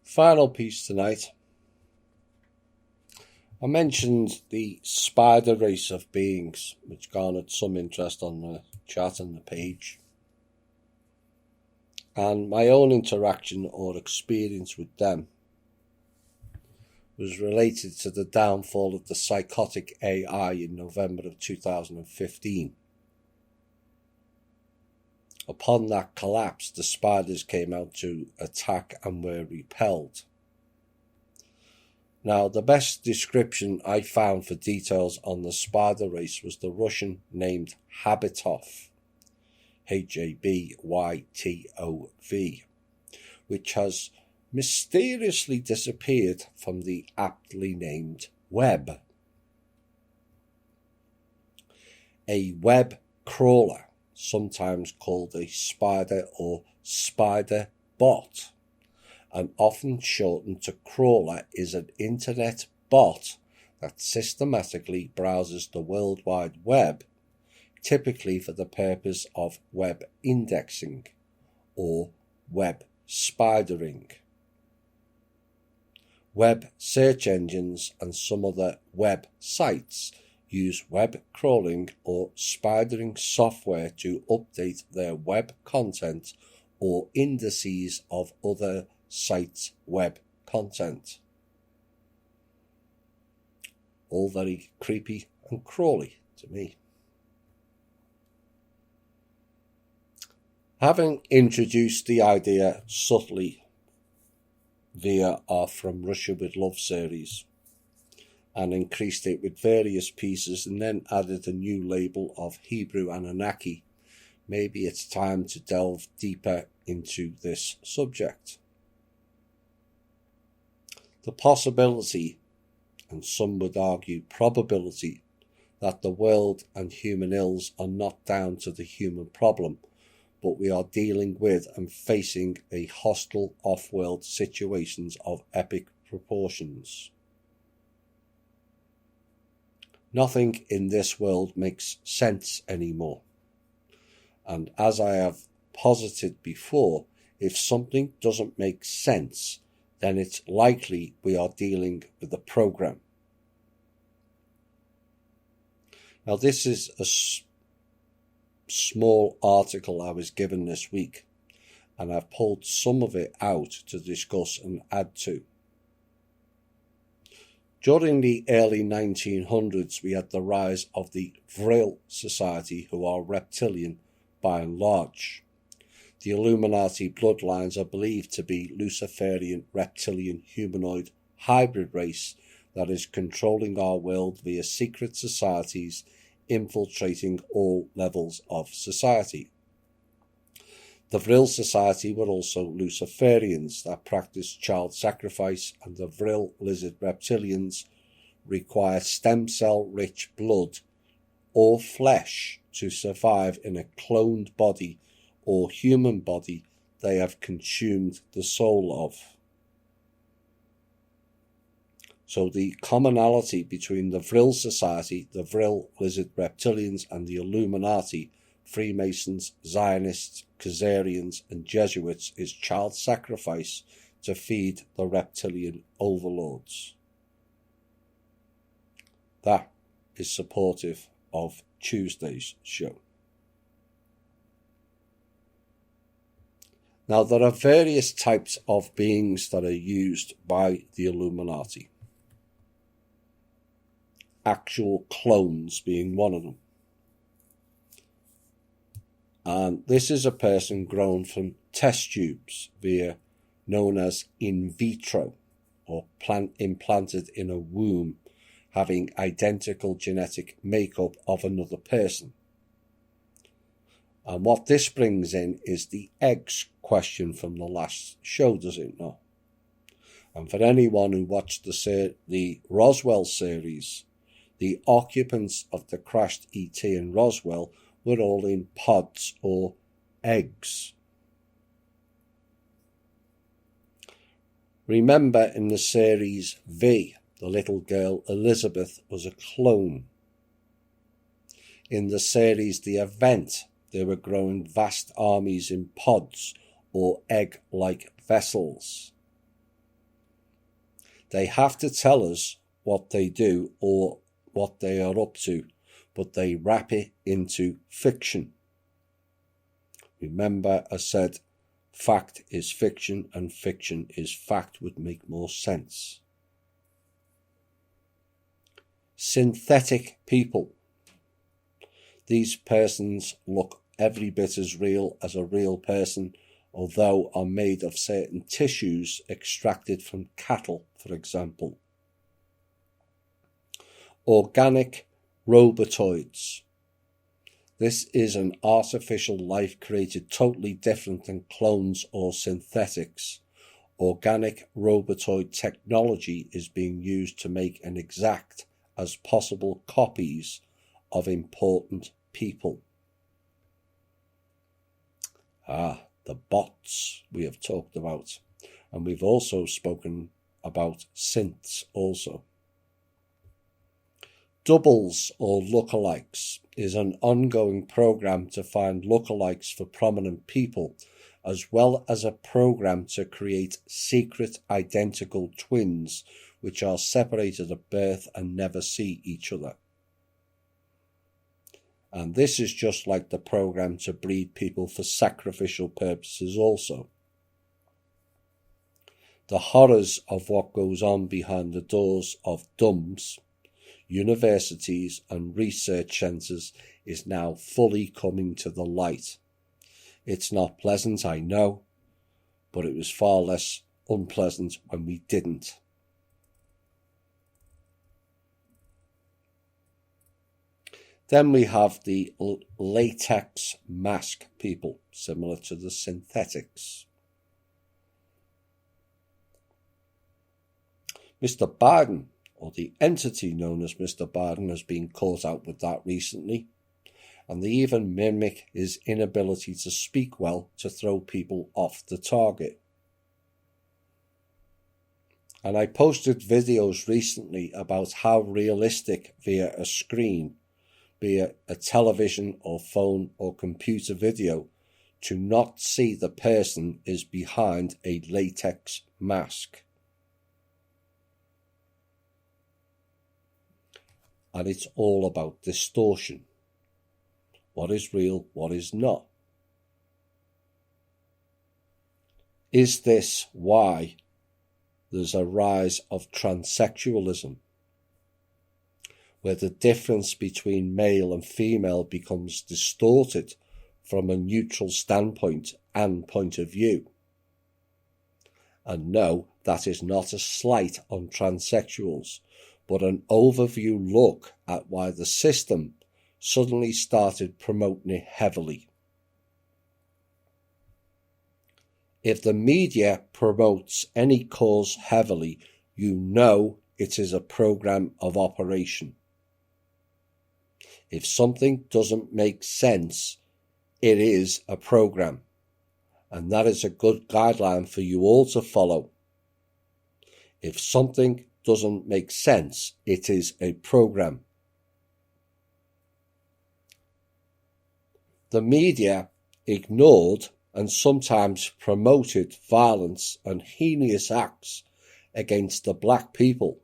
Final piece tonight. I mentioned the spider race of beings, which garnered some interest on the chat and the page. And my own interaction or experience with them was related to the downfall of the psychotic AI in November of 2015. Upon that collapse, the spiders came out to attack and were repelled. Now, the best description I found for details on the spider race was the Russian named Habytov, Habytov, which has mysteriously disappeared from the aptly named web. A web crawler, sometimes called a spider or spider bot, and often shortened to crawler, is an internet bot that systematically browses the World Wide Web, typically for the purpose of web indexing or web spidering. Web search engines and some other web sites use web crawling or spidering software to update their web content or indices of other sites' web content. All very creepy and crawly to me. Having introduced the idea subtly via our From Russia with Love series, and increased it with various pieces and then added a new label of Hebrew Anunnaki, maybe it's time to delve deeper into this subject. The possibility, and some would argue probability, that the world and human ills are not down to the human problem, but we are dealing with and facing a hostile off-world situations of epic proportions. Nothing in this world makes sense anymore. And as I have posited before, if something doesn't make sense, then it's likely we are dealing with a program. Now, this is a small article I was given this week, and I've pulled some of it out to discuss and add to. During the early 1900s, we had the rise of the Vril Society, who are reptilian by and large. The Illuminati bloodlines are believed to be Luciferian reptilian humanoid hybrid race that is controlling our world via secret societies, infiltrating all levels of society. The Vril Society were also Luciferians that practiced child sacrifice, and the Vril lizard reptilians require stem cell rich blood or flesh to survive in a cloned body or human body they have consumed the soul of. So the commonality between the Vril Society, the Vril lizard reptilians, and the Illuminati, Freemasons, Zionists, Khazarians, and Jesuits is child sacrifice to feed the reptilian overlords. That is supportive of Tuesday's show. Now, there are various types of beings that are used by the Illuminati. Actual clones being one of them. And this is a person grown from test tubes known as in vitro, or implanted in a womb, having identical genetic makeup of another person. And what this brings in is the eggs question from the last show, does it not? And for anyone who watched the Roswell series, the occupants of the crashed ET in Roswell were all in pods or eggs. Remember in the series V, the little girl Elizabeth was a clone. In the series The Event, they were growing vast armies in pods or egg-like vessels. They have to tell us what they do or what they are up to, but they wrap it into fiction. Remember, I said fact is fiction and fiction is fact would make more sense. Synthetic people. These persons look every bit as real as a real person, although are made of certain tissues extracted from cattle, for example. Organic robotoids. This is an artificial life created totally different than clones or synthetics. Organic robotoid technology is being used to make an exact as possible copies of important people. The bots we have talked about, and we've also spoken about synths also. Doubles or lookalikes is an ongoing program to find lookalikes for prominent people, as well as a program to create secret identical twins which are separated at birth and never see each other. And this is just like the program to breed people for sacrificial purposes also. The horrors of what goes on behind the doors of DUMBs, universities and research centres is now fully coming to the light. It's not pleasant, I know, but it was far less unpleasant when we didn't. Then we have the latex mask people, similar to the synthetics. Mr. Biden, or the entity known as Mr. Biden, has been caught out with that recently, and they even mimic his inability to speak well to throw people off the target. And I posted videos recently about how realistic via a screen, be it a television or phone or computer video, to not see the person is behind a latex mask. And it's all about distortion. What is real, what is not? Is this why there's a rise of transsexualism, where the difference between male and female becomes distorted from a neutral standpoint and point of view? And no, that is not a slight on transsexuals, but an overview look at why the system suddenly started promoting it heavily. If the media promotes any cause heavily, you know it is a program of operation. If something doesn't make sense, it is a program. And that is a good guideline for you all to follow. If something doesn't make sense, it is a program. The media ignored and sometimes promoted violence and heinous acts against the black people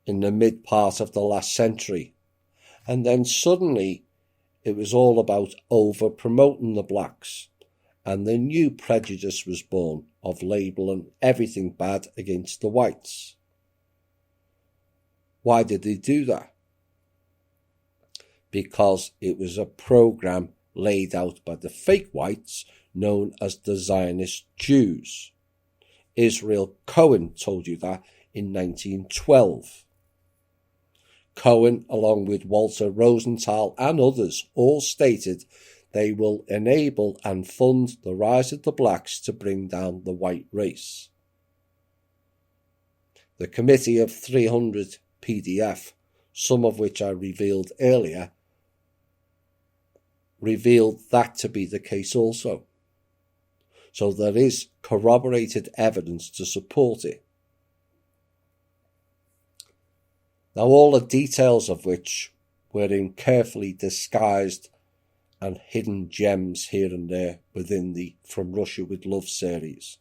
in the mid part of the last century. And then suddenly it was all about over-promoting the blacks, and the new prejudice was born of labelling everything bad against the whites. Why did they do that? Because it was a program laid out by the fake whites known as the Zionist Jews. Israel Cohen told you that in 1912. Cohen, along with Walter Rosenthal and others, all stated they will enable and fund the rise of the blacks to bring down the white race. The committee of 300 PDF, some of which I revealed earlier, revealed that to be the case also. So there is corroborated evidence to support it. Now all the details of which were in carefully disguised and hidden gems here and there within the From Russia with Love series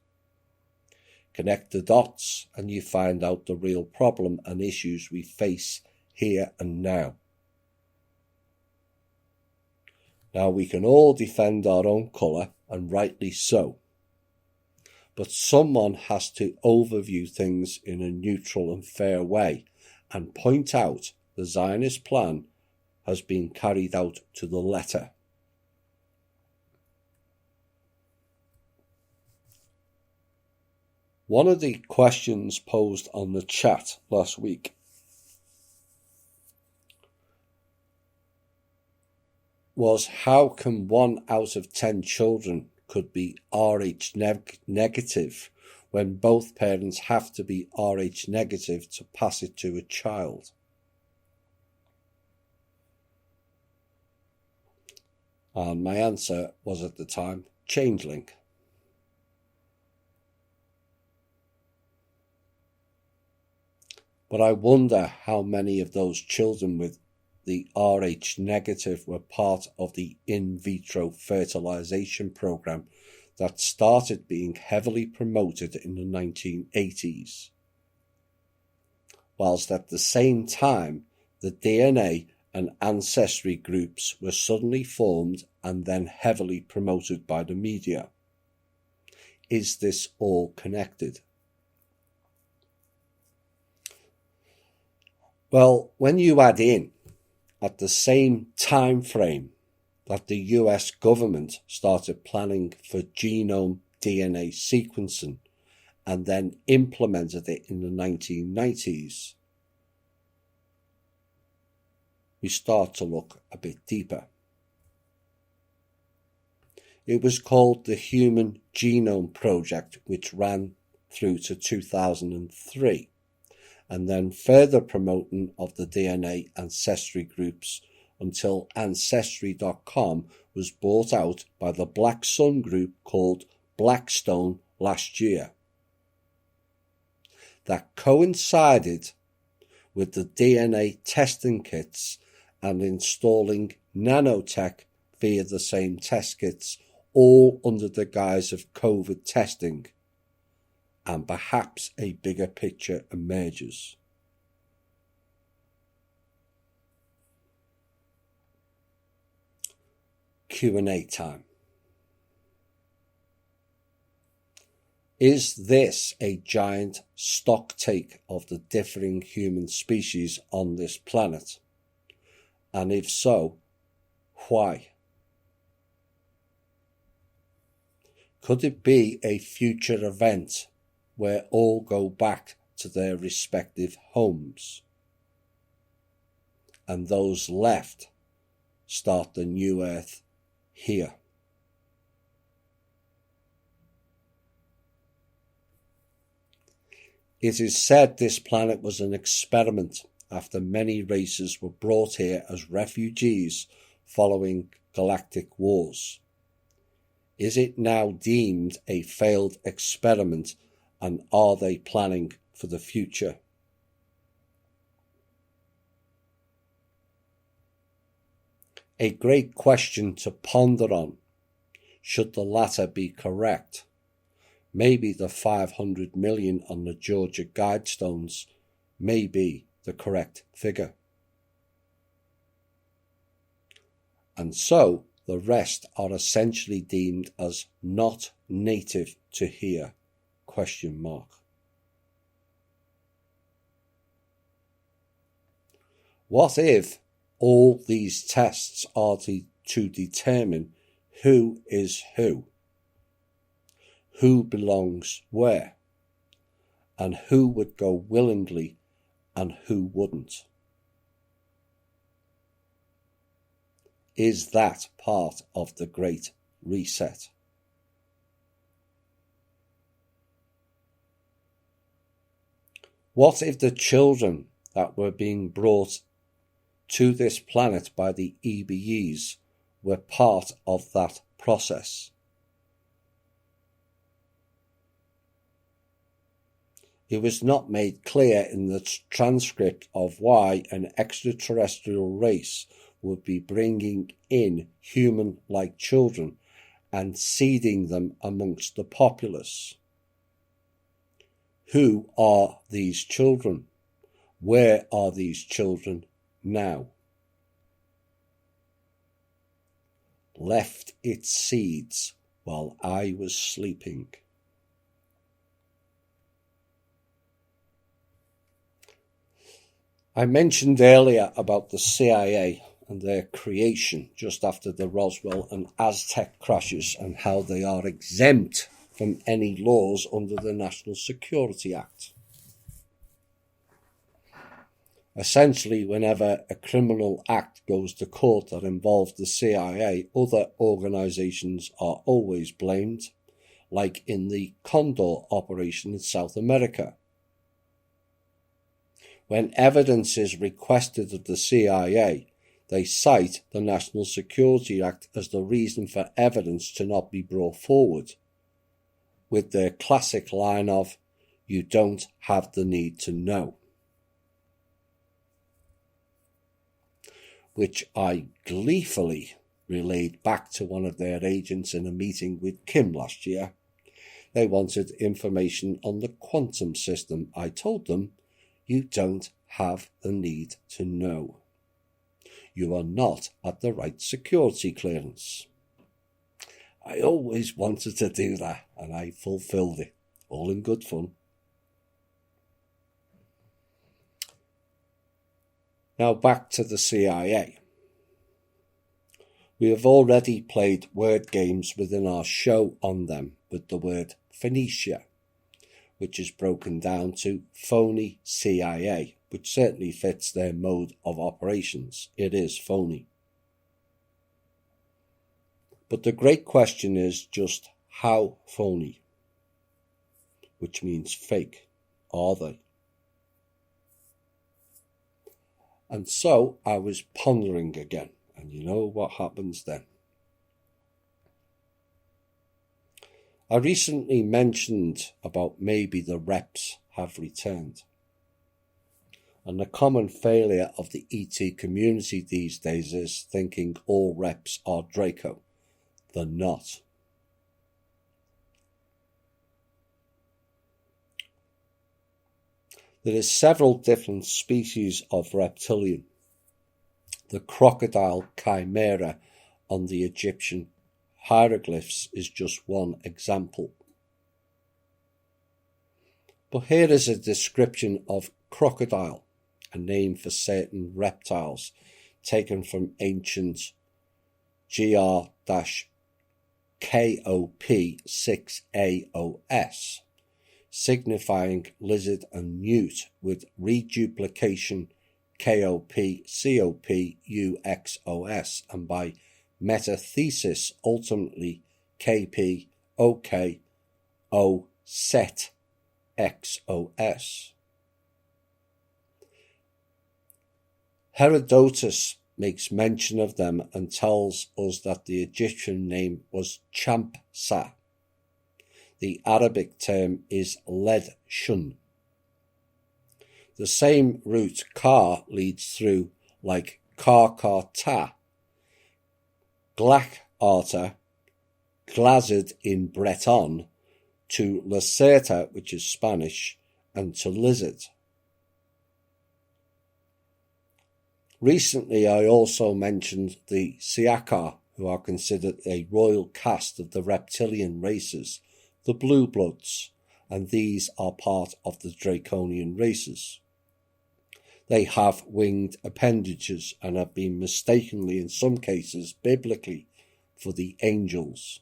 Connect the dots and you find out the real problem and issues we face here and now. Now we can all defend our own colour, and rightly so. But someone has to overview things in a neutral and fair way and point out the Zionist plan has been carried out to the letter. One of the questions posed on the chat last week was how come 1 out of 10 children could be Rh negative when both parents have to be Rh negative to pass it to a child? And my answer was at the time, changeling. But I wonder how many of those children with the Rh negative were part of the in vitro fertilization program that started being heavily promoted in the 1980s. Whilst at the same time, the DNA and ancestry groups were suddenly formed and then heavily promoted by the media. Is this all connected? Well, when you add in, at the same time frame that the US government started planning for genome DNA sequencing and then implemented it in the 1990s, we start to look a bit deeper. It was called the Human Genome Project, which ran through to 2003. And then further promoting of the DNA ancestry groups until Ancestry.com was bought out by the Black Sun group called Blackstone last year. That coincided with the DNA testing kits and installing nanotech via the same test kits, all under the guise of COVID testing. And perhaps a bigger picture emerges. Q&A time. Is this a giant stocktake of the differing human species on this planet? And if so, why? Could it be a future event where all go back to their respective homes, and those left start the new earth here? It is said this planet was an experiment after many races were brought here as refugees following galactic wars. Is it now deemed a failed experiment, and are they planning for the future? A great question to ponder on. Should the latter be correct? Maybe the 500 million on the Georgia Guidestones may be the correct figure. And so the rest are essentially deemed as not native to here? What if all these tests are to determine who is who belongs where, and who would go willingly and who wouldn't? Is that part of the Great Reset? What if the children that were being brought to this planet by the EBEs were part of that process? It was not made clear in the transcript of why an extraterrestrial race would be bringing in human-like children and seeding them amongst the populace. Who are these children? Where are these children now? Left its seeds while I was sleeping. I mentioned earlier about the CIA and their creation just after the Roswell and Aztec crashes and how they are exempt from any laws under the National Security Act. Essentially, whenever a criminal act goes to court that involves the CIA, other organizations are always blamed, like in the Condor operation in South America. When evidence is requested of the CIA, they cite the National Security Act as the reason for evidence to not be brought forward, with their classic line of, "You don't have the need to know," which I gleefully relayed back to one of their agents in a meeting with Kim last year. They wanted information on the quantum system. I told them, "You don't have the need to know. You are not at the right security clearance." I always wanted to do that, and I fulfilled it, all in good fun. Now back to the CIA. We have already played word games within our show on them with the word Phoenicia, which is broken down to phony CIA, which certainly fits their mode of operations. It is phony. But the great question is just how phony, which means fake, are they? And so I was pondering again, and you know what happens then. I recently mentioned about maybe the reps have returned. And the common failure of the ET community these days is thinking all reps are Draco. They're not. There is several different species of reptilian. The crocodile chimera on the Egyptian hieroglyphs is just one example. But here is a description of crocodile, a name for certain reptiles, taken from ancient GR-KOP6AOS, signifying lizard and newt, with reduplication KOP-COP-UXOS, and by metathesis ultimately KP-OK-O-set XOS. Herodotus makes mention of them and tells us that the Egyptian name was Champsa. The Arabic term is Led-Shun. The same route car leads through, like Car-Car-Ta, Glac-Arta, Glazid in Breton, to Lacerta, which is Spanish, and to lizard. Recently, I also mentioned the Siakar, who are considered a royal caste of the reptilian races, the Blue Bloods, and these are part of the Draconian races. They have winged appendages and have been mistakenly, in some cases, biblically, for the angels.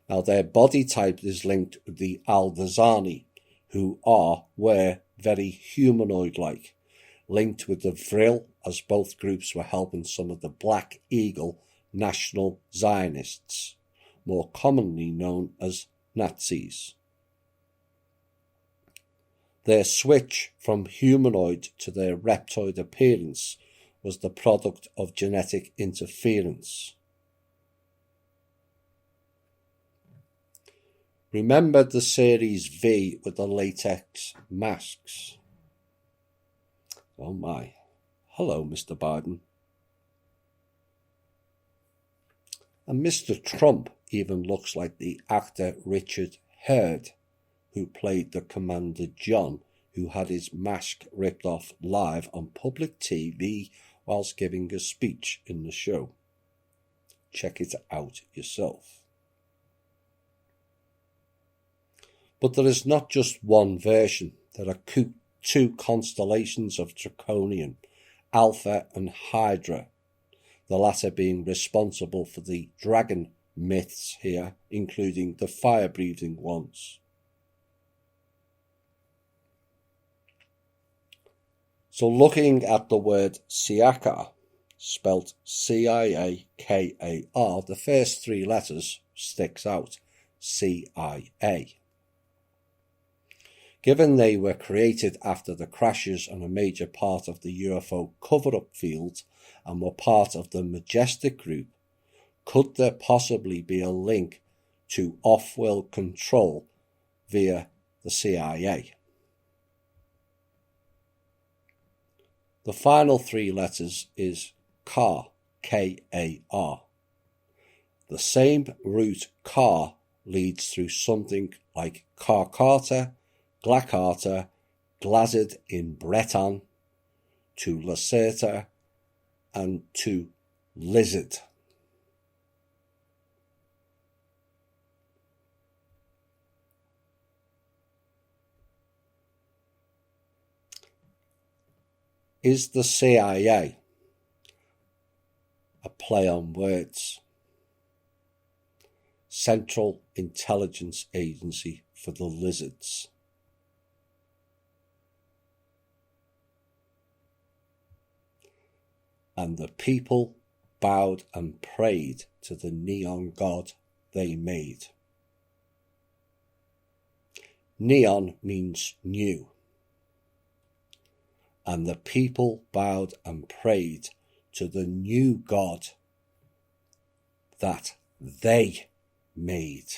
Now, their body type is linked with the Aldazani, who were very humanoid-like, linked with the Vril, as both groups were helping some of the Black Eagle National Zionists, more commonly known as Nazis. Their switch from humanoid to their reptoid appearance was the product of genetic interference. Remember the Series V with the latex masks? Oh my. Hello, Mr. Biden. And Mr. Trump even looks like the actor Richard Herd, who played the Commander John, who had his mask ripped off live on public TV whilst giving a speech in the show. Check it out yourself. But there is not just one version. There are two constellations of Draconian, Alpha and Hydra, the latter being responsible for the dragon myths here, including the fire-breathing ones. So looking at the word Ciakar, spelt C-I-A-K-A-R, the first three letters sticks out, CIA. Given they were created after the crashes and a major part of the UFO cover-up field and were part of the Majestic group, could there possibly be a link to off-world control via the CIA? The final three letters is Car, K-A-R. The same route Car leads through something like Carcarta, Glacarta, Glazid in Breton, to Lacerta, and to Lizard. Is the CIA a play on words? Central Intelligence Agency for the Lizards. And the people bowed and prayed to the neon god they made. Neon means new. And the people bowed and prayed to the new god that they made.